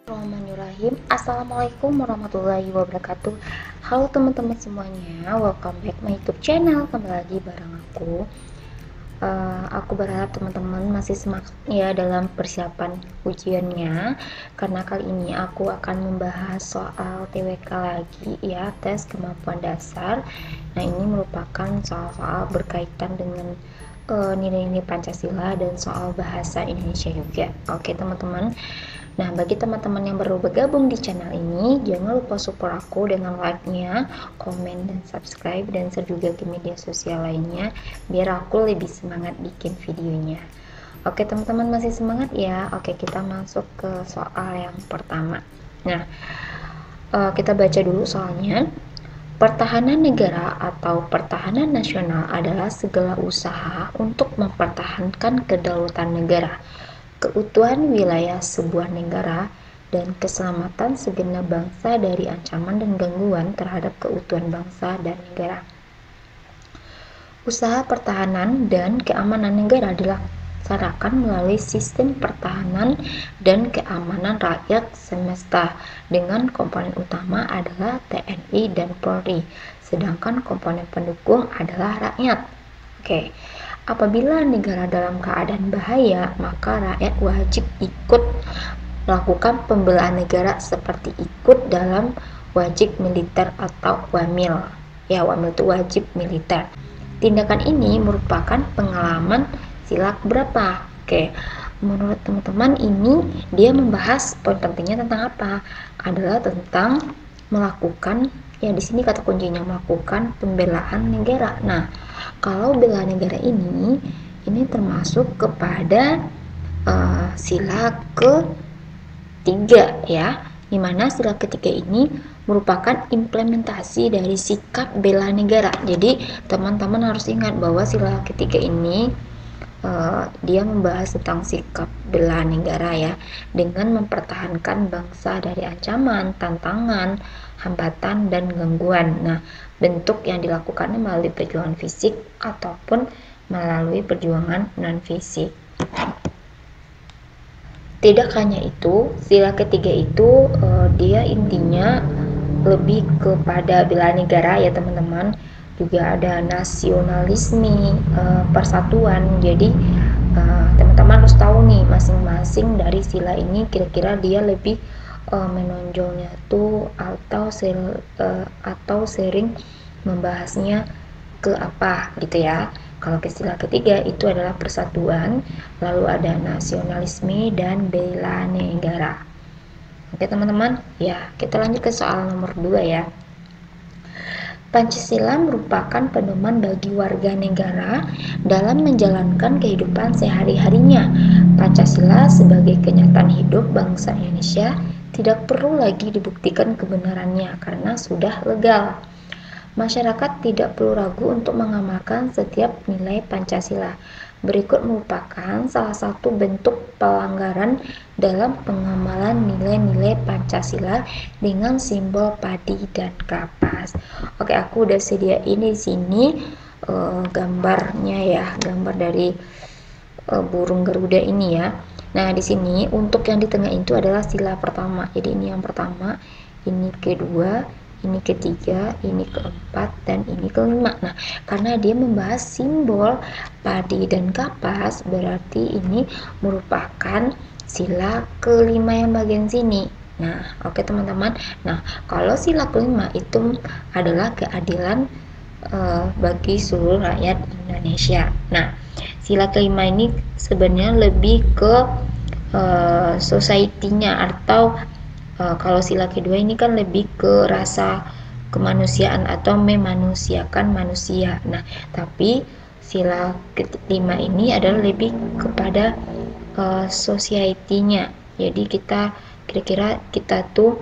Bismillahirrahmanirrahim. Assalamualaikum warahmatullahi wabarakatuh. Halo teman-teman semuanya, welcome back my YouTube channel. Kembali lagi bareng aku. Aku berharap teman-teman masih semangat ya dalam persiapan ujiannya, karena kali ini aku akan membahas soal TWK lagi ya, tes kemampuan dasar. Nah, ini merupakan soal-soal berkaitan dengan nilai-nilai Pancasila dan soal bahasa Indonesia juga. Oke teman-teman. Nah, bagi teman-teman yang baru bergabung di channel ini, jangan lupa support aku dengan like-nya, komen, dan subscribe, dan share juga ke media sosial lainnya, biar aku lebih semangat bikin videonya. Oke teman-teman, masih semangat ya? Oke, kita masuk ke soal yang pertama. Nah, kita baca dulu soalnya. Pertahanan negara atau pertahanan nasional adalah segala usaha untuk mempertahankan kedaulatan negara, keutuhan wilayah sebuah negara, dan keselamatan segenap bangsa dari ancaman dan gangguan terhadap keutuhan bangsa dan negara. Usaha pertahanan dan keamanan negara dilaksanakan melalui sistem pertahanan dan keamanan rakyat semesta, dengan komponen utama adalah TNI dan Polri, sedangkan komponen pendukung adalah rakyat. Oke. Apabila negara dalam keadaan bahaya, maka rakyat wajib ikut melakukan pembelaan negara seperti ikut dalam wajib militer atau wamil. Ya, wamil itu wajib militer. Tindakan ini merupakan pengalaman sila berapa? Oke. Menurut teman-teman ini dia membahas poin pentingnya tentang apa? Adalah tentang melakukan, ya di sini kata kuncinya melakukan pembelaan negara. Nah, kalau bela negara ini termasuk kepada sila ketiga ya, dimana sila ketiga ini merupakan implementasi dari sikap bela negara. Jadi teman-teman harus ingat bahwa sila ketiga ini dia membahas tentang sikap bela negara ya, dengan mempertahankan bangsa dari ancaman, tantangan, hambatan, dan gangguan. Nah, bentuk yang dilakukannya melalui perjuangan fisik ataupun melalui perjuangan non-fisik. Tidak hanya itu, sila ketiga itu dia intinya lebih kepada bela negara ya teman-teman. Juga ada nasionalisme, persatuan. Jadi teman-teman harus tahu nih masing-masing dari sila ini kira-kira dia lebih menonjolnya tuh atau sering membahasnya ke apa gitu ya. Kalau ke sila ketiga itu adalah persatuan, lalu ada nasionalisme dan bela negara. Oke teman-teman, ya kita lanjut ke soal nomor 2 ya. Pancasila merupakan pedoman bagi warga negara dalam menjalankan kehidupan sehari-harinya. Pancasila sebagai kenyataan hidup bangsa Indonesia tidak perlu lagi dibuktikan kebenarannya karena sudah legal. Masyarakat tidak perlu ragu untuk mengamalkan setiap nilai Pancasila. Berikut merupakan salah satu bentuk pelanggaran dalam pengamalan nilai-nilai Pancasila dengan simbol padi dan kapas. Oke, aku udah sediain di sini gambarnya ya, gambar dari burung Garuda ini ya. Nah, di sini untuk yang di tengah itu adalah sila pertama. Jadi ini yang pertama, ini kedua, ini ketiga, ini keempat, dan ini kelima. Nah, karena dia membahas simbol padi dan kapas, berarti ini merupakan sila kelima yang bagian sini. Nah, oke teman-teman. Nah, kalau sila kelima itu adalah keadilan bagi seluruh rakyat Indonesia. Nah, sila kelima ini sebenarnya lebih ke society-nya, atau kalau sila kedua ini kan lebih ke rasa kemanusiaan atau memanusiakan manusia. Nah, tapi sila kelima ini adalah lebih kepada society-nya. Jadi kira-kira kita tuh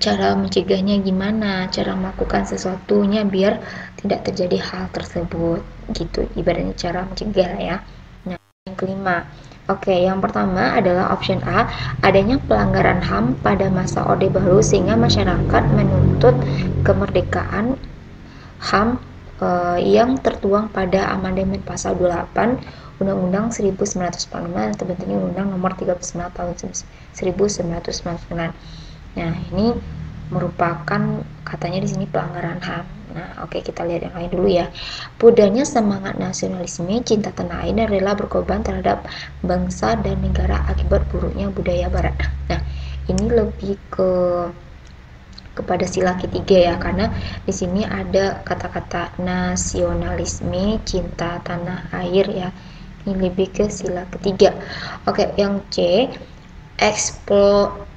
cara mencegahnya gimana, cara melakukan sesuatunya biar tidak terjadi hal tersebut gitu, ibaratnya cara mencegah ya. Nah, yang kelima, oke, yang pertama adalah option A, adanya pelanggaran HAM pada masa Orde Baru sehingga masyarakat menuntut kemerdekaan HAM yang tertuang pada amandemen pasal 28 Undang-Undang 1945 atau bentuknya Undang Nomor 39 tahun 1999. Nah, ini merupakan katanya di sini pelanggaran HAM. Nah, oke, kita lihat yang lain dulu ya. Pudahnya semangat nasionalisme, cinta tanah air, dan rela berkorban terhadap bangsa dan negara akibat buruknya budaya barat. Nah, ini lebih kepada sila ketiga ya, karena di sini ada kata-kata nasionalisme, cinta tanah air ya. Ini lebih ke sila ketiga. Oke, yang C,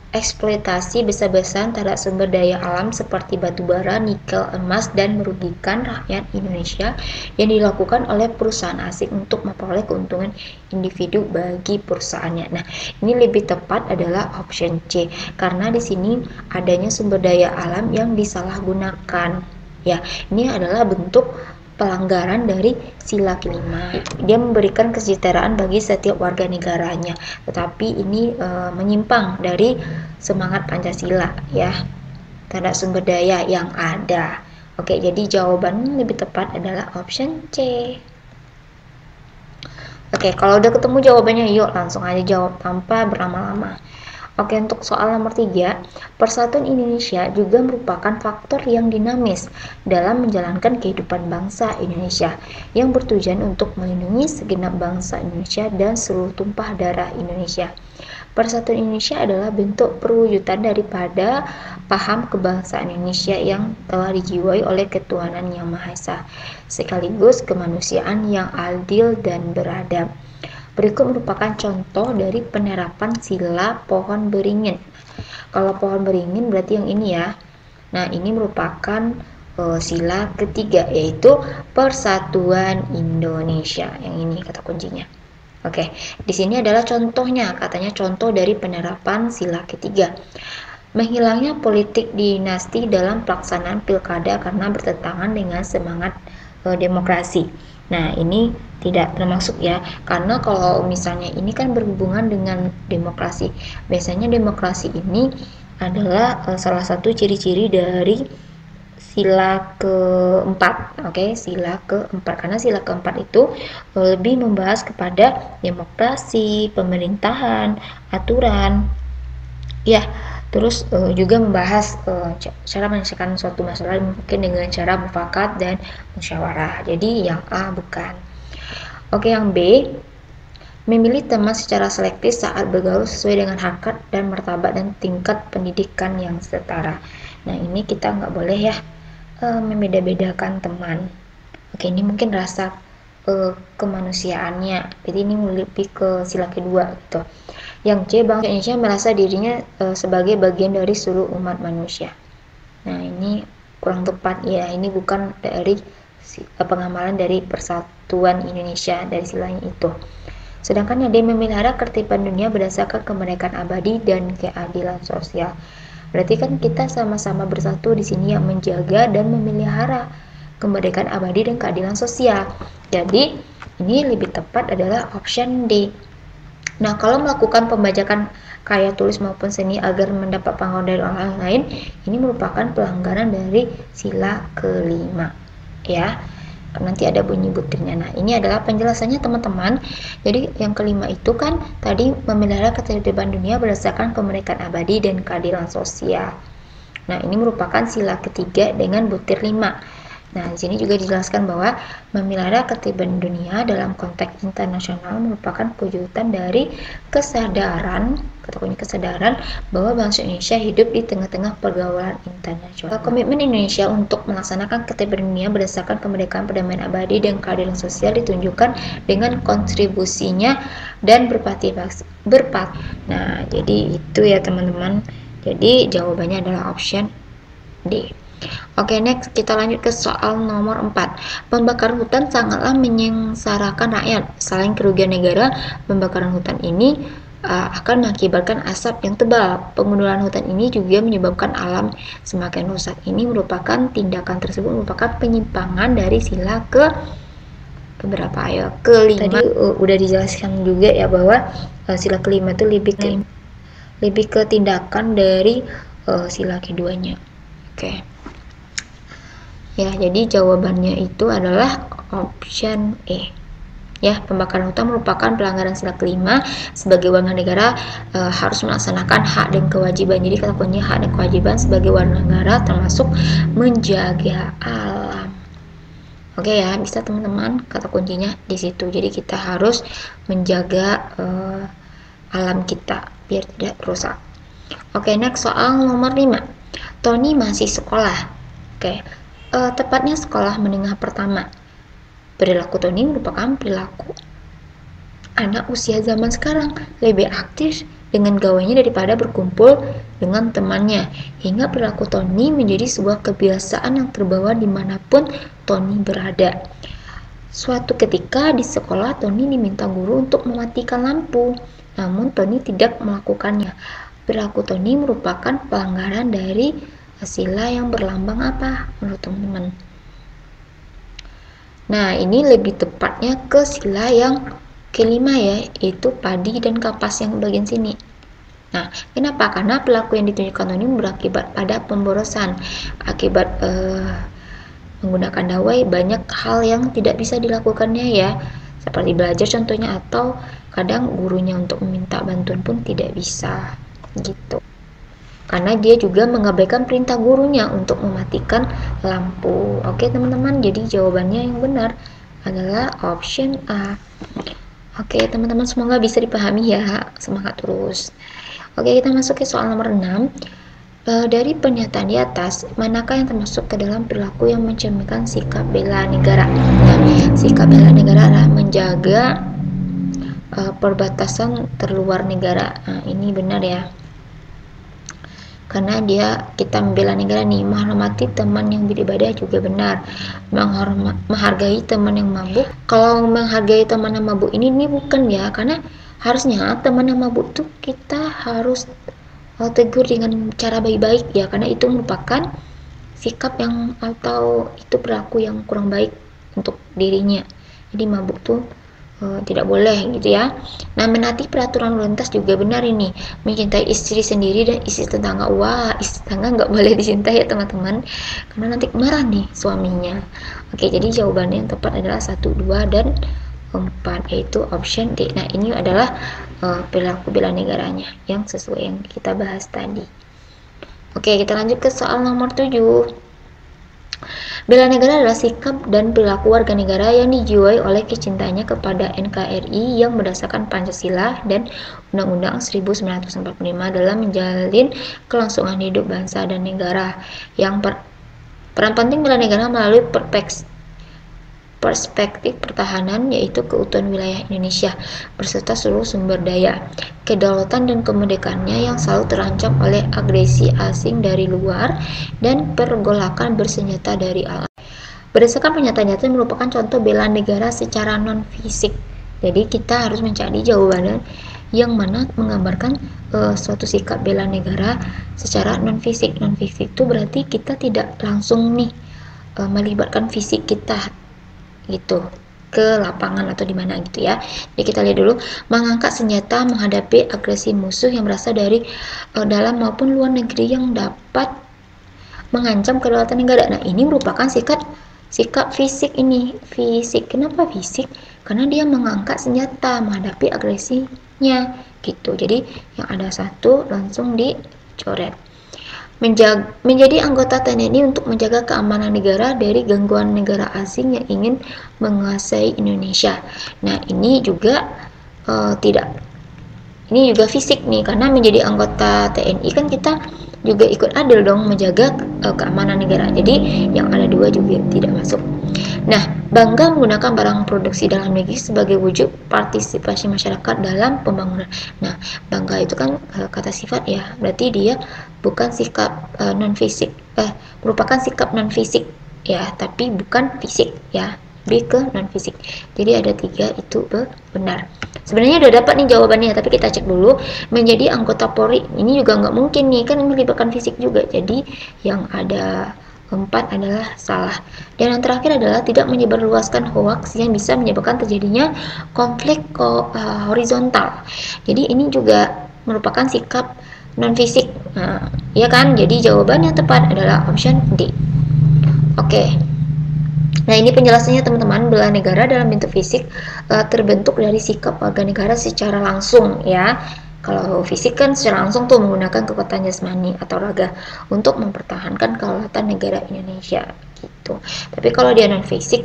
eksploitasi besar-besaran terhadap sumber daya alam seperti batu bara, nikel, emas, dan merugikan rakyat Indonesia yang dilakukan oleh perusahaan asing untuk memperoleh keuntungan individu bagi perusahaannya. Nah, ini lebih tepat adalah option C, karena di sini adanya sumber daya alam yang disalahgunakan. Ya, ini adalah bentuk pelanggaran dari sila kelima. Dia memberikan kesejahteraan bagi setiap warga negaranya, tetapi ini menyimpang dari semangat Pancasila ya, terhadap sumber daya yang ada. Oke, jadi jawaban lebih tepat adalah option C. Oke, kalau udah ketemu jawabannya, yuk langsung aja jawab tanpa berlama-lama. Oke, untuk soal nomor 3, persatuan Indonesia juga merupakan faktor yang dinamis dalam menjalankan kehidupan bangsa Indonesia yang bertujuan untuk melindungi segenap bangsa Indonesia dan seluruh tumpah darah Indonesia. Persatuan Indonesia adalah bentuk perwujudan daripada paham kebangsaan Indonesia yang telah dijiwai oleh ketuhanan yang Maha Esa, sekaligus kemanusiaan yang adil dan beradab. Berikut merupakan contoh dari penerapan sila pohon beringin. Kalau pohon beringin berarti yang ini ya. Nah, ini merupakan sila ketiga, yaitu persatuan Indonesia. Yang ini kata kuncinya. Oke, di sini adalah contohnya, katanya contoh dari penerapan sila ketiga. Menghilangnya politik dinasti dalam pelaksanaan pilkada karena bertentangan dengan semangat demokrasi. Nah, ini tidak termasuk ya, karena kalau misalnya ini kan berhubungan dengan demokrasi. Biasanya demokrasi ini adalah salah satu ciri-ciri dari sila keempat. Oke, sila keempat, karena sila keempat itu lebih membahas kepada demokrasi, pemerintahan, aturan ya, terus juga membahas cara menyelesaikan suatu masalah mungkin dengan cara mufakat dan musyawarah. Jadi yang A bukan. Oke, yang B, memilih teman secara selektif saat bergaul sesuai dengan harkat dan martabat dan tingkat pendidikan yang setara. Nah, ini kita nggak boleh ya membeda-bedakan teman. Oke, ini mungkin rasa kemanusiaannya. Jadi ini lebih ke sila kedua gitu. Yang C, bangsa Indonesia merasa dirinya sebagai bagian dari seluruh umat manusia. Nah, ini kurang tepat ya. Ini bukan dari pengamalan dari persatuan Indonesia dari silanya itu. Sedangkan yang D, memelihara ketertiban dunia berdasarkan kemerdekaan abadi dan keadilan sosial. Berarti kan kita sama-sama bersatu di sini yang menjaga dan memelihara kemerdekaan abadi dan keadilan sosial. Jadi ini lebih tepat adalah option D. Nah, kalau melakukan pembajakan karya tulis maupun seni agar mendapat pengaruh dari orang lain, ini merupakan pelanggaran dari sila kelima ya. Nanti ada bunyi butirnya. Nah, ini adalah penjelasannya teman-teman. Jadi yang kelima itu kan tadi memelihara ketertiban dunia berdasarkan kemerdekaan abadi dan keadilan sosial. Nah, ini merupakan sila ketiga dengan butir 5. Nah, di sini juga dijelaskan bahwa memelihara ketertiban dunia dalam konteks internasional merupakan perwujudan dari kesadaran bahwa bangsa Indonesia hidup di tengah-tengah pergaulan internasional. Komitmen Indonesia untuk melaksanakan ketertiban dunia berdasarkan kemerdekaan, perdamaian abadi, dan keadilan sosial ditunjukkan dengan kontribusinya dan berpartisipasi. Nah, jadi itu ya teman-teman. Jadi jawabannya adalah option D. Oke, next kita lanjut ke soal nomor 4. Pembakaran hutan sangatlah menyengsarakan rakyat. Selain kerugian negara, pembakaran hutan ini akan mengakibatkan asap yang tebal. Pengunduran hutan ini juga menyebabkan alam semakin rusak. Ini merupakan tindakan tersebut merupakan penyimpangan dari sila keberapa ya? Kelima. Tadi udah dijelaskan juga ya bahwa sila kelima itu lebih ke tindakan dari sila keduanya. Oke. Ya, jadi jawabannya itu adalah option E. Ya, pembakaran hutan merupakan pelanggaran sila kelima. Sebagai warga negara harus melaksanakan hak dan kewajiban. Jadi kata kunci hak dan kewajiban sebagai warga negara termasuk menjaga alam. Oke ya, bisa teman-teman, kata kuncinya di situ. Jadi kita harus menjaga alam kita biar tidak rusak. Oke, next soal nomor 5. Tony masih sekolah. Oke, tepatnya sekolah menengah pertama. Perilaku Tony merupakan perilaku anak usia zaman sekarang, lebih aktif dengan gawainya daripada berkumpul dengan temannya, hingga perilaku Tony menjadi sebuah kebiasaan yang terbawa dimanapun Tony berada. Suatu ketika di sekolah, Tony diminta guru untuk mematikan lampu, namun Tony tidak melakukannya. Perilaku Tony merupakan pelanggaran dari sila yang berlambang apa menurut teman-teman? Nah, ini lebih tepatnya ke sila yang kelima ya, yaitu padi dan kapas yang bagian sini. Nah, kenapa? Karena perilaku yang ditunjukkan Tony berakibat pada pemborosan. Akibat menggunakan dawai, banyak hal yang tidak bisa dilakukannya ya, seperti belajar contohnya, atau kadang gurunya untuk meminta bantuan pun tidak bisa gitu. Karena dia juga mengabaikan perintah gurunya untuk mematikan lampu. Oke teman-teman, jadi jawabannya yang benar adalah option A. Oke teman-teman, semoga bisa dipahami ya, semangat terus. Oke, kita masuk ke soal nomor 6. Dari pernyataan di atas, manakah yang termasuk ke dalam perilaku yang mencerminkan sikap bela negara? Nah, sikap bela negara adalah menjaga perbatasan terluar negara. Nah, ini benar ya, karena kita membela negara nih. Menghormati teman yang beribadah juga benar. Menghargai teman yang mabuk. Kalau menghargai teman yang mabuk ini bukan ya, karena harusnya teman yang mabuk tuh kita harus tegur dengan cara baik-baik ya, karena itu merupakan sikap yang atau itu perilaku yang kurang baik untuk dirinya. Jadi mabuk tuh tidak boleh gitu ya. Nah, menaati peraturan lalu lintas juga benar ini. Mencintai istri sendiri dan istri tetangga. Wah, istri tetangga nggak boleh dicintai ya teman-teman, karena nanti marah nih suaminya. Oke, jadi jawabannya yang tepat adalah 1, 2, dan 4, yaitu option D. Nah, ini adalah perilaku bela negaranya yang sesuai yang kita bahas tadi. Oke, kita lanjut ke soal nomor 7. Bela negara adalah sikap dan perilaku warga negara yang dijiwai oleh kecintanya kepada NKRI yang berdasarkan Pancasila dan Undang-Undang 1945 dalam menjalin kelangsungan hidup bangsa dan negara. Peran penting bela negara melalui perspektif pertahanan, yaitu keutuhan wilayah Indonesia beserta seluruh sumber daya, kedaulatan dan kemerdekaannya yang selalu terancam oleh agresi asing dari luar dan pergolakan bersenjata dari alam. Berdasarkan pernyataan nyata merupakan contoh bela negara secara non-fisik. Jadi kita harus mencari jawaban yang mana menggambarkan suatu sikap bela negara secara non-fisik. Non-fisik itu berarti kita tidak langsung nih melibatkan fisik kita gitu ke lapangan atau di mana gitu ya. Jadi kita lihat dulu, mengangkat senjata menghadapi agresi musuh yang berasal dari dalam maupun luar negeri yang dapat mengancam kedaulatan negara. Nah, ini merupakan sikap fisik ini. Fisik. Kenapa fisik? Karena dia mengangkat senjata menghadapi agresinya gitu. Jadi yang ada 1 langsung dicoret. Menjadi anggota TNI untuk menjaga keamanan negara dari gangguan negara asing yang ingin menguasai Indonesia. Nah, ini juga ini juga fisik nih, karena menjadi anggota TNI kan kita juga ikut adil dong menjaga keamanan negara. Jadi yang ada 2 juga tidak masuk. Nah, bangga menggunakan barang produksi dalam negeri sebagai wujud partisipasi masyarakat dalam pembangunan. Nah, bangga itu kan kata sifat ya, berarti dia bukan sikap non-fisik, merupakan sikap non-fisik ya, tapi bukan fisik ya, lebih ke non-fisik. Jadi ada 3 itu benar. Sebenarnya udah dapat nih jawabannya, tapi kita cek dulu. Menjadi anggota Polri ini juga nggak mungkin nih, kan melibatkan fisik juga. Jadi yang ada 4 adalah salah. Dan yang terakhir adalah tidak menyebarluaskan hoaks yang bisa menyebabkan terjadinya konflik horizontal. Jadi ini juga merupakan sikap non fisik. Nah, ya kan? Jadi jawaban yang tepat adalah option D. Oke. Nah, ini penjelasannya teman-teman. Bela negara dalam bentuk fisik terbentuk dari sikap warga negara secara langsung ya. Kalau fisik kan secara langsung tuh menggunakan kekuatan jasmani atau raga untuk mempertahankan kedaulatan negara Indonesia gitu. Tapi kalau dia non fisik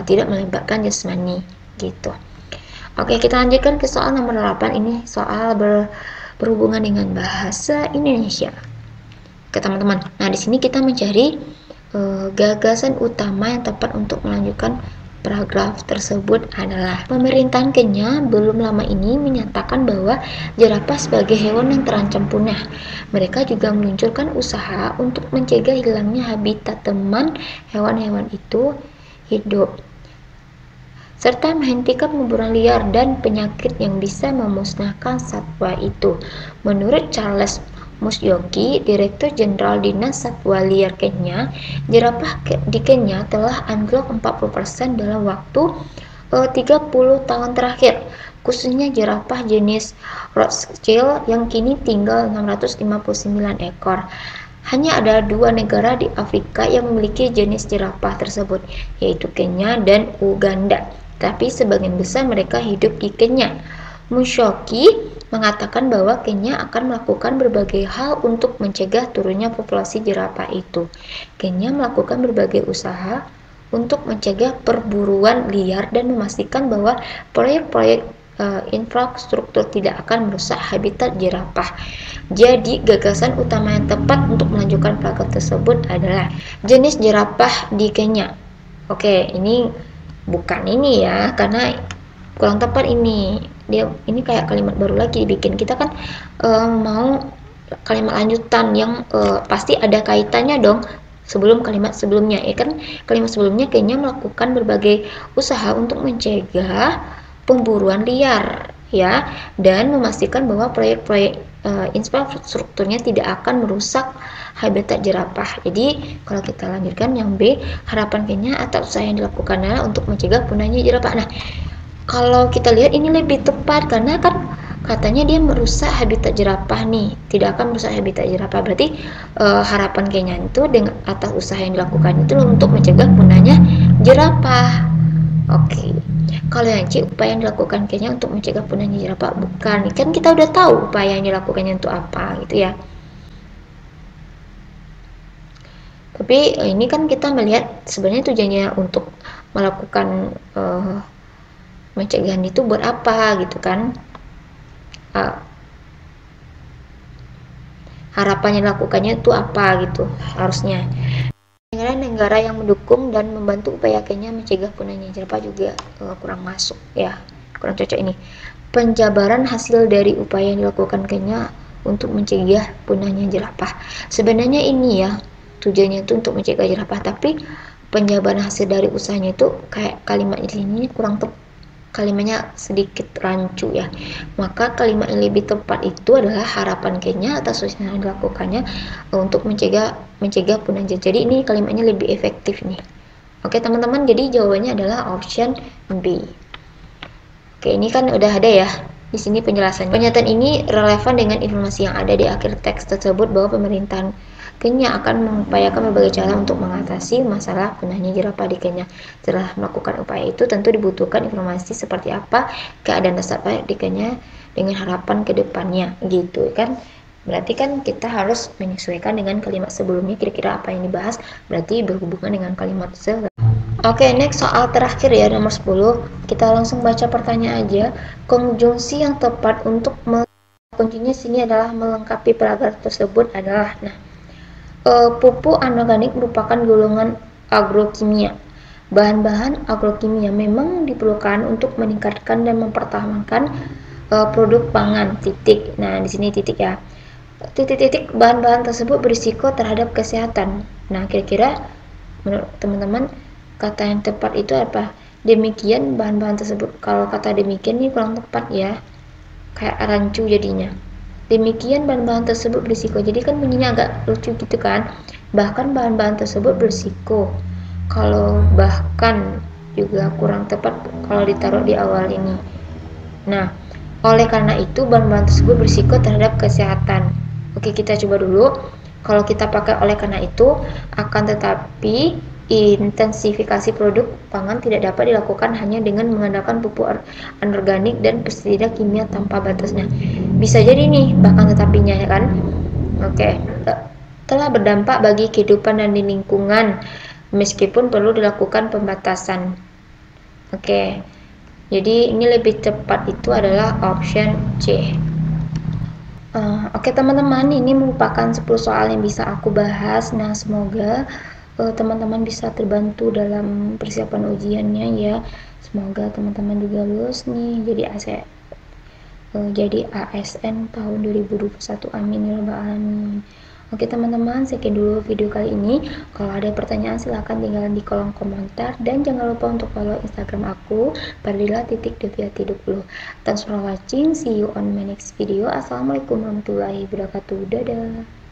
tidak melibatkan jasmani gitu. Oke, kita lanjutkan ke soal nomor 8. Ini soal berhubungan dengan bahasa Indonesia. Oke, teman-teman. Nah, di sini kita mencari gagasan utama yang tepat untuk melanjutkan paragraf tersebut adalah pemerintahan Kenya belum lama ini menyatakan bahwa jerapah sebagai hewan yang terancam punah. Mereka juga meluncurkan usaha untuk mencegah hilangnya habitat teman hewan-hewan itu hidup, serta menghentikan pemburuan liar dan penyakit yang bisa memusnahkan satwa itu. Menurut Charles Musyoki, Direktur Jenderal Dinas Satwa Liar Kenya, jerapah di Kenya telah anjlok 40% dalam waktu 30 tahun terakhir, khususnya jerapah jenis Rothschild yang kini tinggal 659 ekor. Hanya ada 2 negara di Afrika yang memiliki jenis jerapah tersebut, yaitu Kenya dan Uganda. Tapi sebagian besar mereka hidup di Kenya. Musyoki mengatakan bahwa Kenya akan melakukan berbagai hal untuk mencegah turunnya populasi jerapah itu. Kenya melakukan berbagai usaha untuk mencegah perburuan liar dan memastikan bahwa proyek-proyek infrastruktur tidak akan merusak habitat jerapah. Jadi, gagasan utama yang tepat untuk melanjutkan program tersebut adalah jenis jerapah di Kenya. Oke, ini bukan ini ya, karena kurang tepat ini. Ini kayak kalimat baru lagi dibikin. Kita kan mau kalimat lanjutan yang pasti ada kaitannya dong sebelum kalimat sebelumnya, ya kan? Kalimat sebelumnya Kenya melakukan berbagai usaha untuk mencegah pemburuan liar ya, dan memastikan bahwa proyek-proyek infrastrukturnya tidak akan merusak habitat jerapah. Jadi kalau kita lanjutkan yang B, harapan Kenya atas usaha yang dilakukan adalah untuk mencegah punahnya jerapah. Nah, kalau kita lihat ini lebih tepat karena kan katanya dia merusak habitat jerapah nih, tidak akan merusak habitat jerapah. Berarti harapan Kenya itu dengan atas usaha yang dilakukan itu untuk mencegah punahnya jerapah. Oke. Kalau yang C, upaya yang dilakukan Kenya untuk mencegah punahnya jerapah, bukan. Kan kita udah tahu upaya yang dilakukannya untuk apa gitu ya. Tapi ini kan kita melihat sebenarnya tujuannya untuk melakukan pencegahan itu buat apa gitu kan. Harapannya lakukannya itu apa gitu harusnya. Negara-negara yang mendukung dan membantu upaya Kenya mencegah punahnya jerapah juga kurang masuk ya, kurang cocok ini. Penjabaran hasil dari upaya yang dilakukan Kenya untuk mencegah punahnya jerapah. Sebenarnya ini ya tujuannya itu untuk mencegah jerapah, tapi penjabaran hasil dari usahanya itu kayak kalimat ini kurang tepat. Kalimatnya sedikit rancu ya, maka kalimat yang lebih tepat itu adalah harapan Kenya atas usaha yang dilakukannya untuk mencegah punahnya. Jadi ini kalimatnya lebih efektif nih. Oke teman-teman, jadi jawabannya adalah option B. Oke, ini kan udah ada ya di sini penjelasannya. Pernyataan ini relevan dengan informasi yang ada di akhir teks tersebut bahwa pemerintahan Kenya akan mengupayakan berbagai cara untuk mengatasi masalah punahnya jerapah di Kenya. Setelah melakukan upaya itu, tentu dibutuhkan informasi seperti apa keadaan dasar di Kenya dengan harapan ke depannya, gitu kan. Berarti kan kita harus menyesuaikan dengan kalimat sebelumnya, kira-kira apa yang dibahas, berarti berhubungan dengan kalimat sebelumnya. Oke, next soal terakhir ya, nomor 10. Kita langsung baca pertanyaan aja. Konjungsi yang tepat untuk kuncinya sini adalah melengkapi paragraf tersebut adalah, pupuk anorganik merupakan golongan agrokimia. Bahan-bahan agrokimia memang diperlukan untuk meningkatkan dan mempertahankan produk pangan. Titik. Nah, di sini titik ya. Titik-titik bahan-bahan tersebut berisiko terhadap kesehatan. Nah, kira-kira menurut teman-teman kata yang tepat itu apa? Demikian bahan-bahan tersebut. Kalau kata demikian ini kurang tepat ya. Kayak rancu jadinya. Demikian bahan-bahan tersebut berisiko. Jadi kan bunyinya agak lucu gitu kan. Bahkan bahan-bahan tersebut berisiko. Kalau bahkan juga kurang tepat kalau ditaruh di awal ini. Nah, oleh karena itu bahan-bahan tersebut berisiko terhadap kesehatan. Oke, kita coba dulu. Kalau kita pakai oleh karena itu, akan tetapi Intensifikasi produk pangan tidak dapat dilakukan hanya dengan mengandalkan pupuk anorganik dan pestisida kimia tanpa batas. Nah, bisa jadi nih bahkan tetapinya ya kan. Oke, telah berdampak bagi kehidupan dan di lingkungan meskipun perlu dilakukan pembatasan. Oke. Jadi ini lebih tepat itu adalah option C. Oke teman-teman, ini merupakan 10 soal yang bisa aku bahas. Nah, semoga teman-teman bisa terbantu dalam persiapan ujiannya ya. Semoga teman-teman juga lulus nih jadi ASN tahun 2021. Amin ya rabbal alamin. Oke teman-teman, sekian dulu video kali ini. Kalau ada pertanyaan silahkan tinggalkan di kolom komentar dan jangan lupa untuk follow Instagram aku Fardila.Deviati20. Thanks for watching, see you on my next video. Assalamualaikum warahmatullahi wabarakatuh. Dadah.